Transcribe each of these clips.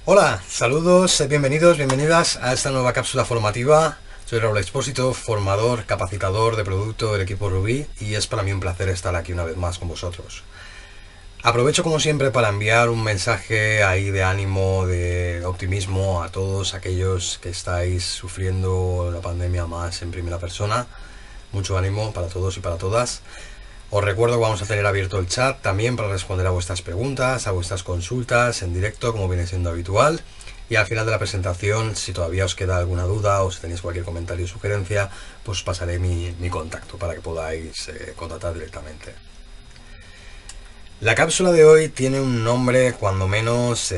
Hola, saludos, bienvenidos, bienvenidas a esta nueva cápsula formativa. Soy Raúl Expósito, formador, capacitador de producto del equipo Rubí y es para mí un placer estar aquí una vez más con vosotros. Aprovecho como siempre para enviar un mensaje ahí de ánimo, de optimismo a todos aquellos que estáis sufriendo la pandemia más en primera persona. Mucho ánimo para todos y para todas. Os recuerdo que vamos a tener abierto el chat también para responder a vuestras preguntas, a vuestras consultas en directo, como viene siendo habitual. Y al final de la presentación, si todavía os queda alguna duda o si tenéis cualquier comentario o sugerencia, pues os pasaré mi contacto para que podáis contactar directamente. La cápsula de hoy tiene un nombre cuando menos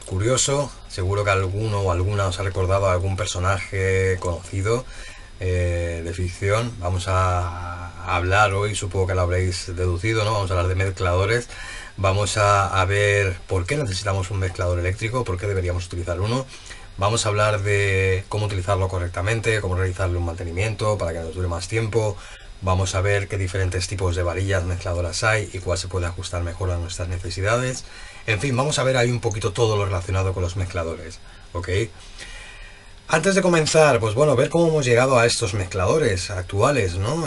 curioso. Seguro que alguno o alguna os ha recordado a algún personaje conocido de ficción. Vamos a hablar hoy, supongo que lo habréis deducido, ¿no? Vamos a hablar de mezcladores. Vamos a ver por qué necesitamos un mezclador eléctrico, por qué deberíamos utilizar uno. Vamos a hablar de cómo utilizarlo correctamente, cómo realizarle un mantenimiento para que nos dure más tiempo. Vamos a ver qué diferentes tipos de varillas mezcladoras hay y cuál se puede ajustar mejor a nuestras necesidades. En fin, vamos a ver ahí un poquito todo lo relacionado con los mezcladores, ¿ok? Antes de comenzar, pues bueno, ver cómo hemos llegado a estos mezcladores actuales, ¿no?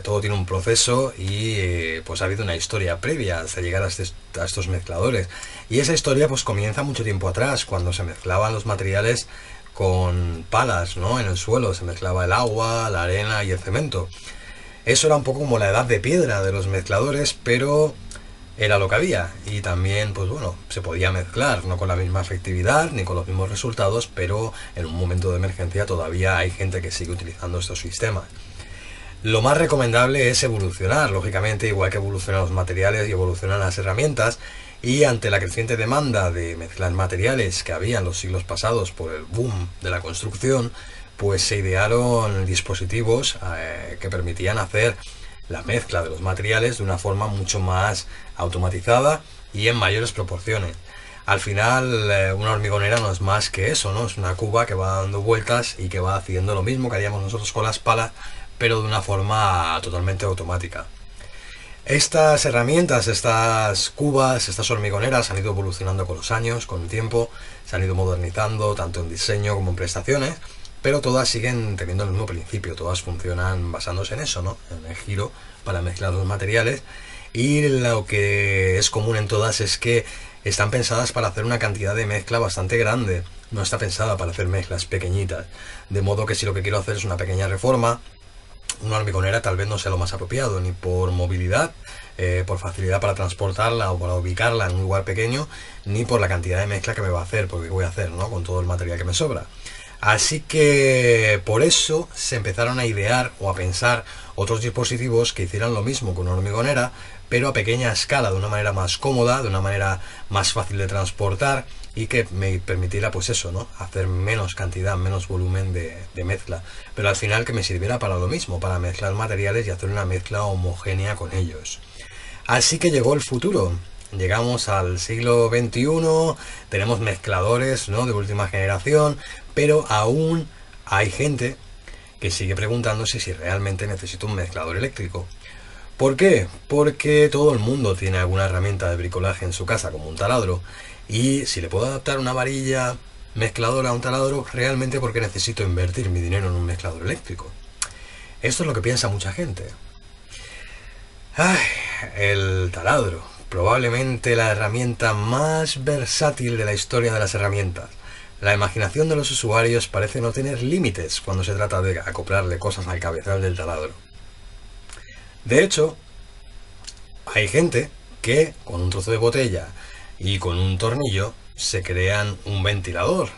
Todo tiene un proceso y pues ha habido una historia previa hasta llegar a estos mezcladores. Y esa historia pues comienza mucho tiempo atrás, cuando se mezclaban los materiales con palas, ¿no? En el suelo se mezclaba el agua, la arena y el cemento. Eso era un poco como la edad de piedra de los mezcladores, pero era lo que había. Y también, pues bueno, se podía mezclar, no con la misma efectividad ni con los mismos resultados, pero en un momento de emergencia todavía hay gente que sigue utilizando estos sistemas. Lo más recomendable es evolucionar, lógicamente, igual que evolucionan los materiales y evolucionan las herramientas, y ante la creciente demanda de mezclar materiales que había en los siglos pasados por el boom de la construcción, pues se idearon dispositivos que permitían hacer la mezcla de los materiales de una forma mucho más automatizada y en mayores proporciones. Al final, una hormigonera no es más que eso, ¿no? Es una cuba que va dando vueltas y que va haciendo lo mismo que haríamos nosotros con las palas, pero de una forma totalmente automática. Estas herramientas, estas cubas, estas hormigoneras han ido evolucionando con los años, con el tiempo, se han ido modernizando tanto en diseño como en prestaciones, pero todas siguen teniendo el mismo principio, todas funcionan basándose en eso, ¿no? En el giro para mezclar los materiales, y lo que es común en todas es que están pensadas para hacer una cantidad de mezcla bastante grande, no está pensada para hacer mezclas pequeñitas, de modo que si lo que quiero hacer es una pequeña reforma, una hormigonera tal vez no sea lo más apropiado, ni por movilidad, por facilidad para transportarla o para ubicarla en un lugar pequeño, ni por la cantidad de mezcla que me va a hacer, porque voy a hacer, ¿no? Con todo el material que me sobra. Así que por eso se empezaron a idear o a pensar otros dispositivos que hicieran lo mismo con una hormigonera, pero a pequeña escala, de una manera más cómoda, de una manera más fácil de transportar y que me permitiera, pues eso, ¿no? Hacer menos cantidad, menos volumen de mezcla, pero al final que me sirviera para lo mismo, para mezclar materiales y hacer una mezcla homogénea con ellos. Así que llegó el futuro. Llegamos al siglo XXI, tenemos mezcladores, ¿no? De última generación, pero aún hay gente que sigue preguntándose si realmente necesito un mezclador eléctrico. ¿Por qué? Porque todo el mundo tiene alguna herramienta de bricolaje en su casa, como un taladro, y si le puedo adaptar una varilla mezcladora a un taladro, realmente porque necesito invertir mi dinero en un mezclador eléctrico. Esto es lo que piensa mucha gente. Ay, el taladro, probablemente la herramienta más versátil de la historia de las herramientas. La imaginación de los usuarios parece no tener límites cuando se trata de acoplarle cosas al cabezal del taladro. De hecho, hay gente que con un trozo de botella y con un tornillo se crean un ventilador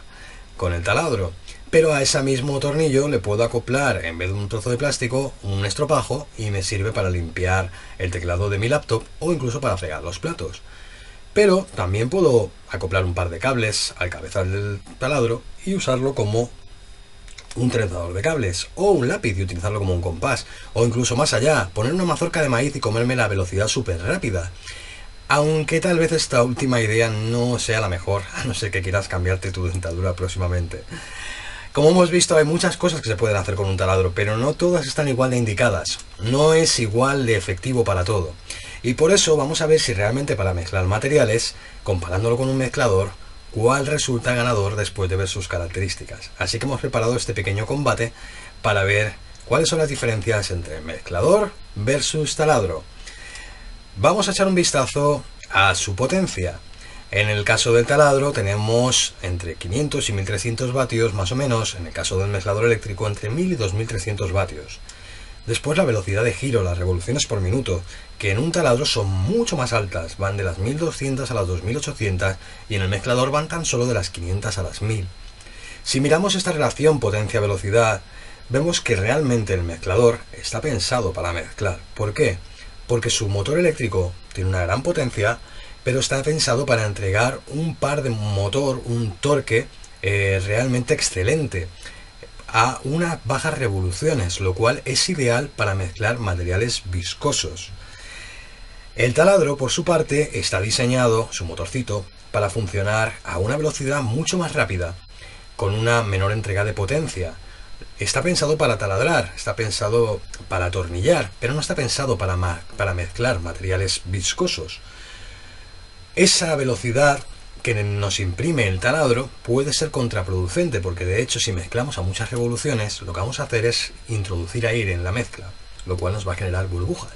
con el taladro, pero a ese mismo tornillo le puedo acoplar, en vez de un trozo de plástico, un estropajo y me sirve para limpiar el teclado de mi laptop o incluso para fregar los platos. Pero también puedo acoplar un par de cables al cabezal del taladro y usarlo como un trenzador de cables o un lápiz y utilizarlo como un compás, o incluso más allá, poner una mazorca de maíz y comerme la velocidad súper rápida. Aunque tal vez esta última idea no sea la mejor, a no ser que quieras cambiarte tu dentadura próximamente. Como hemos visto, hay muchas cosas que se pueden hacer con un taladro, pero no todas están igual de indicadas. No es igual de efectivo para todo. Y por eso vamos a ver si realmente para mezclar materiales, comparándolo con un mezclador, cuál resulta ganador después de ver sus características. Así que hemos preparado este pequeño combate para ver cuáles son las diferencias entre mezclador versus taladro. Vamos a echar un vistazo a su potencia. En el caso del taladro tenemos entre 500 y 1300 vatios más o menos, en el caso del mezclador eléctrico entre 1000 y 2300 vatios. Después la velocidad de giro, las revoluciones por minuto, que en un taladro son mucho más altas, van de las 1200 a las 2800 y en el mezclador van tan solo de las 500 a las 1000. Si miramos esta relación potencia-velocidad, vemos que realmente el mezclador está pensado para mezclar. ¿Por qué? Porque su motor eléctrico tiene una gran potencia, pero está pensado para entregar un par de motor, un torque realmente excelente a unas bajas revoluciones, lo cual es ideal para mezclar materiales viscosos. El taladro, por su parte, está diseñado, su motorcito, para funcionar a una velocidad mucho más rápida, con una menor entrega de potencia. Está pensado para taladrar, está pensado para atornillar, pero no está pensado para mezclar materiales viscosos. Esa velocidad que nos imprime el taladro puede ser contraproducente, porque de hecho si mezclamos a muchas revoluciones, lo que vamos a hacer es introducir aire en la mezcla, lo cual nos va a generar burbujas,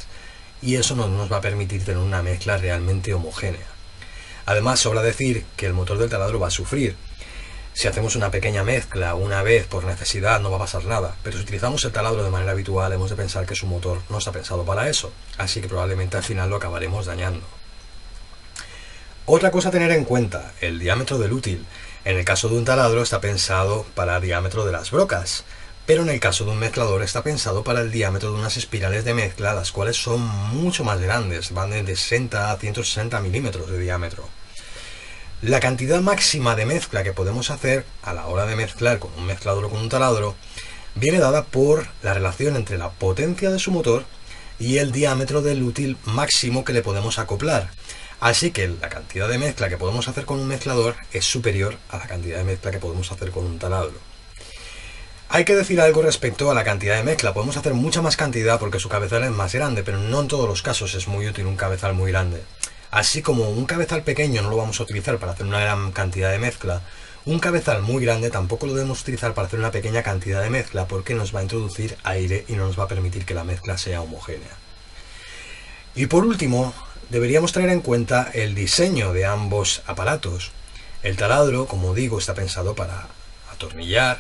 y eso no nos va a permitir tener una mezcla realmente homogénea. Además, sobra decir que el motor del taladro va a sufrir. Si hacemos una pequeña mezcla una vez por necesidad no va a pasar nada, pero si utilizamos el taladro de manera habitual hemos de pensar que su motor no está pensado para eso, así que probablemente al final lo acabaremos dañando. Otra cosa a tener en cuenta, el diámetro del útil. En el caso de un taladro está pensado para el diámetro de las brocas, pero en el caso de un mezclador está pensado para el diámetro de unas espirales de mezcla, las cuales son mucho más grandes, van de 60 a 160 milímetros de diámetro. La cantidad máxima de mezcla que podemos hacer a la hora de mezclar con un mezclador o con un taladro viene dada por la relación entre la potencia de su motor y el diámetro del útil máximo que le podemos acoplar. Así que la cantidad de mezcla que podemos hacer con un mezclador es superior a la cantidad de mezcla que podemos hacer con un taladro. Hay que decir algo respecto a la cantidad de mezcla. Podemos hacer mucha más cantidad porque su cabezal es más grande, pero no en todos los casos es muy útil un cabezal muy grande. Así como un cabezal pequeño no lo vamos a utilizar para hacer una gran cantidad de mezcla, un cabezal muy grande tampoco lo debemos utilizar para hacer una pequeña cantidad de mezcla, porque nos va a introducir aire y no nos va a permitir que la mezcla sea homogénea. Y por último, deberíamos tener en cuenta el diseño de ambos aparatos. El taladro, como digo, está pensado para atornillar,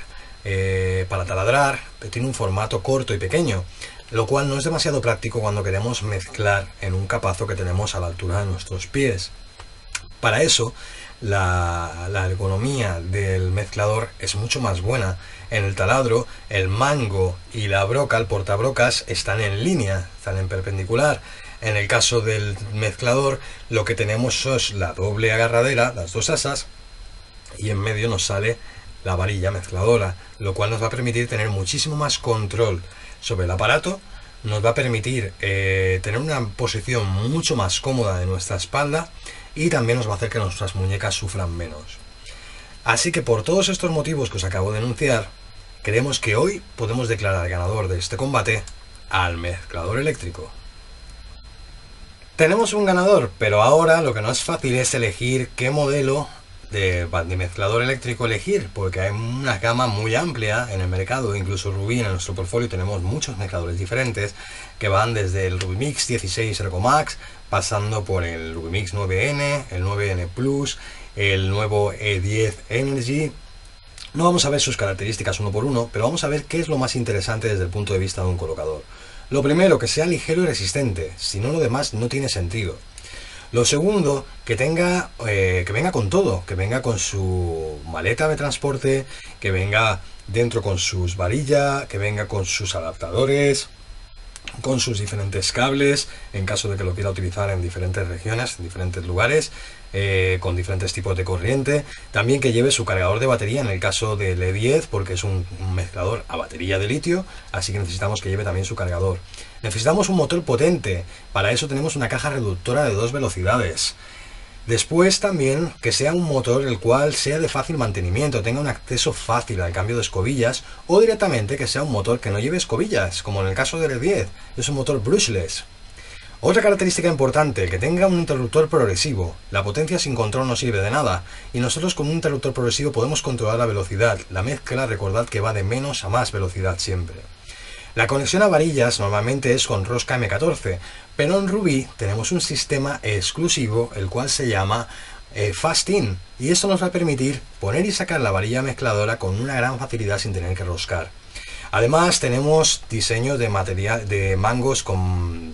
para taladrar, pero tiene un formato corto y pequeño, lo cual no es demasiado práctico cuando queremos mezclar en un capazo que tenemos a la altura de nuestros pies. Para eso, la ergonomía del mezclador es mucho más buena. En el taladro, el mango y la broca, el portabrocas, están en línea, están en perpendicular. En el caso del mezclador, lo que tenemos es la doble agarradera, las dos asas, y en medio nos sale la varilla mezcladora, lo cual nos va a permitir tener muchísimo más control sobre el aparato, nos va a permitir tener una posición mucho más cómoda de nuestra espalda y también nos va a hacer que nuestras muñecas sufran menos. Así que por todos estos motivos que os acabo de enunciar, creemos que hoy podemos declarar ganador de este combate al mezclador eléctrico. Tenemos un ganador, pero ahora lo que no es fácil es elegir qué modelo de mezclador eléctrico elegir, porque hay una gama muy amplia en el mercado. Incluso Rubí, en nuestro portfolio tenemos muchos mezcladores diferentes que van desde el Rubimix 16 ErgoMax, pasando por el Rubimix 9N, el 9N Plus, el nuevo E10 Energy. No vamos a ver sus características uno por uno, pero vamos a ver qué es lo más interesante desde el punto de vista de un colocador. Lo primero, que sea ligero y resistente, si no, lo demás no tiene sentido. Lo segundo, que venga con todo, que venga con su maleta de transporte, que venga dentro con sus varillas, que venga con sus adaptadores, con sus diferentes cables, en caso de que lo quiera utilizar en diferentes regiones, en diferentes lugares, con diferentes tipos de corriente. También que lleve su cargador de batería en el caso del E10, porque es un mezclador a batería de litio, así que necesitamos que lleve también su cargador. Necesitamos un motor potente, para eso tenemos una caja reductora de 2 velocidades. Después también que sea un motor el cual sea de fácil mantenimiento, tenga un acceso fácil al cambio de escobillas, o directamente que sea un motor que no lleve escobillas, como en el caso del E10, es un motor brushless. Otra característica importante, que tenga un interruptor progresivo. La potencia sin control no sirve de nada, y nosotros con un interruptor progresivo podemos controlar la velocidad. La mezcla, recordad que va de menos a más velocidad siempre. La conexión a varillas normalmente es con rosca M14, pero en Ruby tenemos un sistema exclusivo, el cual se llama Fast In, y esto nos va a permitir poner y sacar la varilla mezcladora con una gran facilidad sin tener que roscar. Además tenemos diseño de mangos con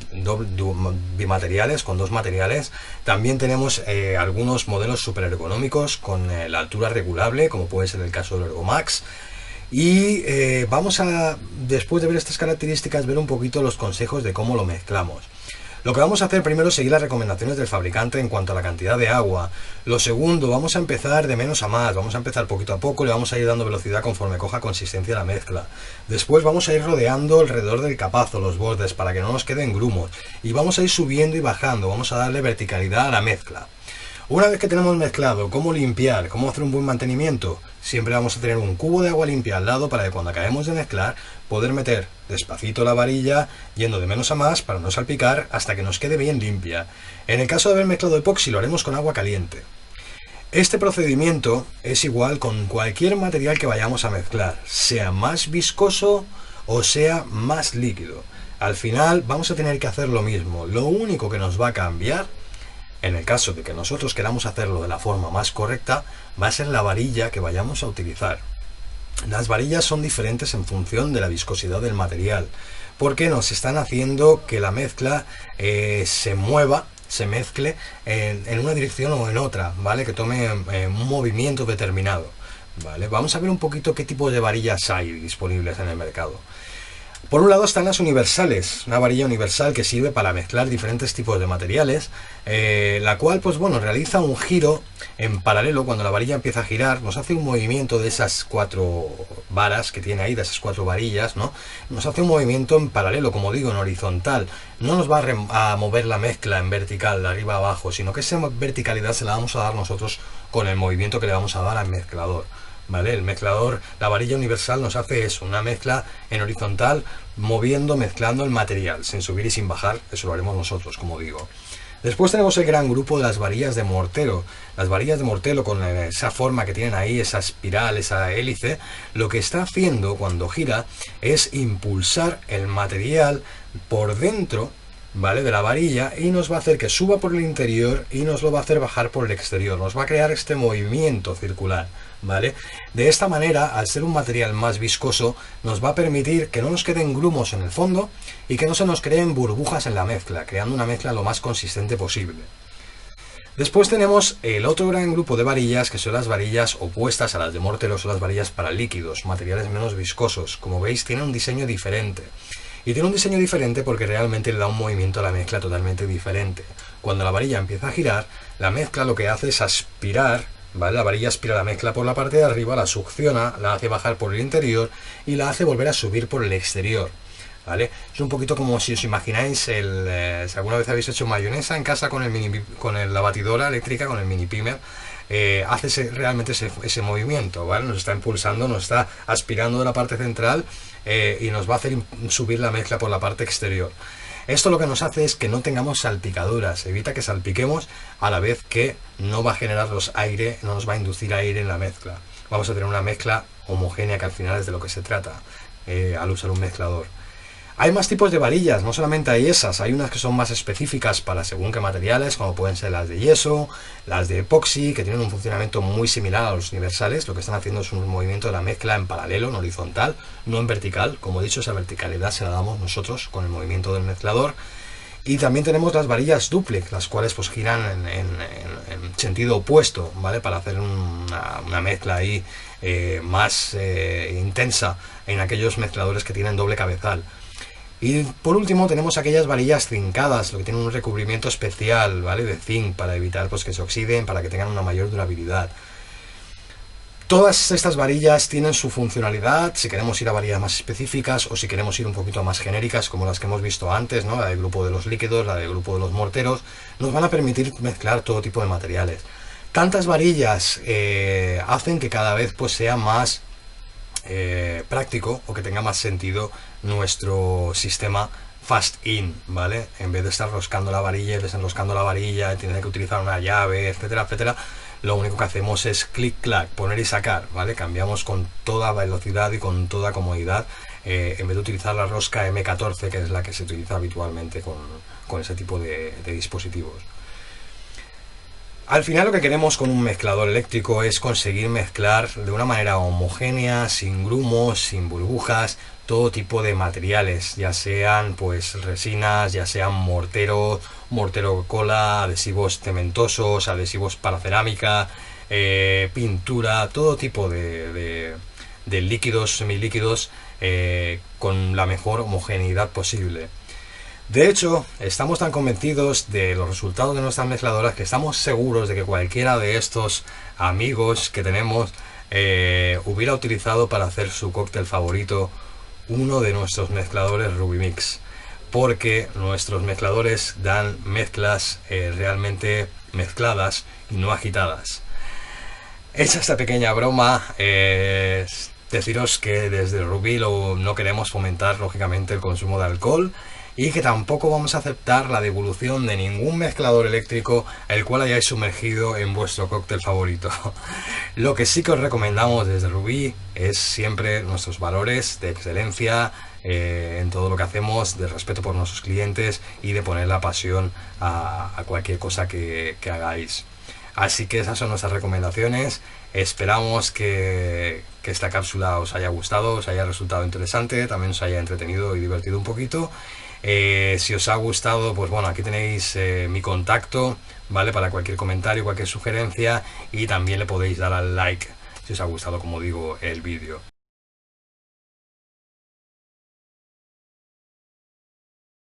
bimateriales, con dos materiales. También tenemos algunos modelos super ergonómicos con la altura regulable, como puede ser el caso del Ergomax. Y vamos a, después de ver estas características, ver un poquito los consejos de cómo lo mezclamos. Lo que vamos a hacer primero es seguir las recomendaciones del fabricante en cuanto a la cantidad de agua. Lo segundo, vamos a empezar de menos a más, vamos a empezar poquito a poco, le vamos a ir dando velocidad conforme coja consistencia la mezcla. Después vamos a ir rodeando alrededor del capazo, los bordes, para que no nos queden grumos. Y vamos a ir subiendo y bajando, vamos a darle verticalidad a la mezcla. Una vez que tenemos mezclado cómo limpiar, cómo hacer un buen mantenimiento, siempre vamos a tener un cubo de agua limpia al lado para que cuando acabemos de mezclar poder meter despacito la varilla yendo de menos a más para no salpicar hasta que nos quede bien limpia. En el caso de haber mezclado epoxi lo haremos con agua caliente. Este procedimiento es igual con cualquier material que vayamos a mezclar, sea más viscoso o sea más líquido. Al final vamos a tener que hacer lo mismo, lo único que nos va a cambiar, en el caso de que nosotros queramos hacerlo de la forma más correcta, va a ser la varilla que vayamos a utilizar. Las varillas son diferentes en función de la viscosidad del material, porque nos están haciendo que la mezcla se mueva, se mezcle en una dirección o en otra, ¿vale? Que tome un movimiento determinado, ¿vale? Vamos a ver un poquito qué tipo de varillas hay disponibles en el mercado. Por un lado están las universales, una varilla universal que sirve para mezclar diferentes tipos de materiales, la cual pues bueno, realiza un giro en paralelo. Cuando la varilla empieza a girar, nos hace un movimiento de esas cuatro varas que tiene ahí, de esas cuatro varillas, ¿no? Nos hace un movimiento en paralelo, como digo, en horizontal. No nos va a mover la mezcla en vertical, de arriba a abajo, sino que esa verticalidad se la vamos a dar nosotros con el movimiento que le vamos a dar al mezclador. ¿Vale? El mezclador, la varilla universal nos hace eso, una mezcla en horizontal, mezclando el material, sin subir y sin bajar. Eso lo haremos nosotros, como digo. Después tenemos el gran grupo de las varillas de mortero. Las varillas de mortero, con esa forma que tienen ahí, esa espiral, esa hélice, lo que está haciendo cuando gira es impulsar el material por dentro, ¿vale?, de la varilla, y nos va a hacer que suba por el interior y nos lo va a hacer bajar por el exterior. Nos va a crear este movimiento circular, ¿vale? De esta manera, al ser un material más viscoso, nos va a permitir que no nos queden grumos en el fondo y que no se nos creen burbujas en la mezcla, creando una mezcla lo más consistente posible. Después tenemos el otro gran grupo de varillas, que son las varillas opuestas a las de mortero, son las varillas para líquidos, materiales menos viscosos. Como veis, tienen un diseño diferente. Y tiene un diseño diferente porque realmente le da un movimiento a la mezcla totalmente diferente. Cuando la varilla empieza a girar, la mezcla lo que hace es aspirar, ¿vale? La varilla aspira la mezcla por la parte de arriba, la succiona, la hace bajar por el interior y la hace volver a subir por el exterior, ¿vale? Es un poquito como si os imagináis si alguna vez habéis hecho mayonesa en casa con la batidora eléctrica, con el mini pimer. Hace realmente ese movimiento, ¿vale? Nos está impulsando, nos está aspirando de la parte central y nos va a hacer subir la mezcla por la parte exterior. Esto lo que nos hace es que no tengamos salpicaduras, evita que salpiquemos, a la vez que no va a generarnos aire, no nos va a inducir aire en la mezcla. Vamos a tener una mezcla homogénea, que al final es de lo que se trata al usar un mezclador. Hay más tipos de varillas, no solamente hay esas, hay unas que son más específicas para según qué materiales, como pueden ser las de yeso, las de epoxi, que tienen un funcionamiento muy similar a los universales. Lo que están haciendo es un movimiento de la mezcla en paralelo, en horizontal, no en vertical. Como he dicho, esa verticalidad se la damos nosotros con el movimiento del mezclador. Y también tenemos las varillas duplex, las cuales pues giran en sentido opuesto, ¿vale? Para hacer una mezcla ahí más intensa en aquellos mezcladores que tienen doble cabezal. Y por último tenemos aquellas varillas zincadas, lo que tienen un recubrimiento especial, ¿vale?, de zinc, para evitar pues que se oxiden, para que tengan una mayor durabilidad. Todas estas varillas tienen su funcionalidad, si queremos ir a varillas más específicas o si queremos ir un poquito más genéricas, como las que hemos visto antes, ¿no? La del grupo de los líquidos, la del grupo de los morteros, nos van a permitir mezclar todo tipo de materiales. Tantas varillas hacen que cada vez pues sea más práctico, o que tenga más sentido nuestro sistema fast in, ¿vale? En vez de estar roscando la varilla y desenroscando la varilla, tener que utilizar una llave, etcétera, etcétera, lo único que hacemos es clic clac, poner y sacar, ¿vale? Cambiamos con toda velocidad y con toda comodidad, en vez de utilizar la rosca M14, que es la que se utiliza habitualmente con ese tipo de dispositivos. Al final lo que queremos con un mezclador eléctrico es conseguir mezclar de una manera homogénea, sin grumos, sin burbujas, todo tipo de materiales, ya sean pues resinas, ya sean mortero cola, adhesivos cementosos, adhesivos para cerámica, pintura, todo tipo de líquidos, semilíquidos, con la mejor homogeneidad posible. De hecho, estamos tan convencidos de los resultados de nuestras mezcladoras que estamos seguros de que cualquiera de estos amigos que tenemos hubiera utilizado para hacer su cóctel favorito uno de nuestros mezcladores Rubimix, porque nuestros mezcladores dan mezclas realmente mezcladas y no agitadas. Hecha esta pequeña broma, deciros que desde Rubí no queremos fomentar lógicamente el consumo de alcohol y que tampoco vamos a aceptar la devolución de ningún mezclador eléctrico el cual hayáis sumergido en vuestro cóctel favorito. Lo que sí que os recomendamos desde Rubí es siempre nuestros valores de excelencia en todo lo que hacemos, de respeto por nuestros clientes y de poner la pasión a cualquier cosa que hagáis. Así que esas son nuestras recomendaciones. Esperamos que esta cápsula os haya gustado, os haya resultado interesante, también os haya entretenido y divertido un poquito. Si os ha gustado, pues bueno, aquí tenéis mi contacto, ¿vale? Para cualquier comentario, cualquier sugerencia, y también le podéis dar al like si os ha gustado, como digo, el vídeo.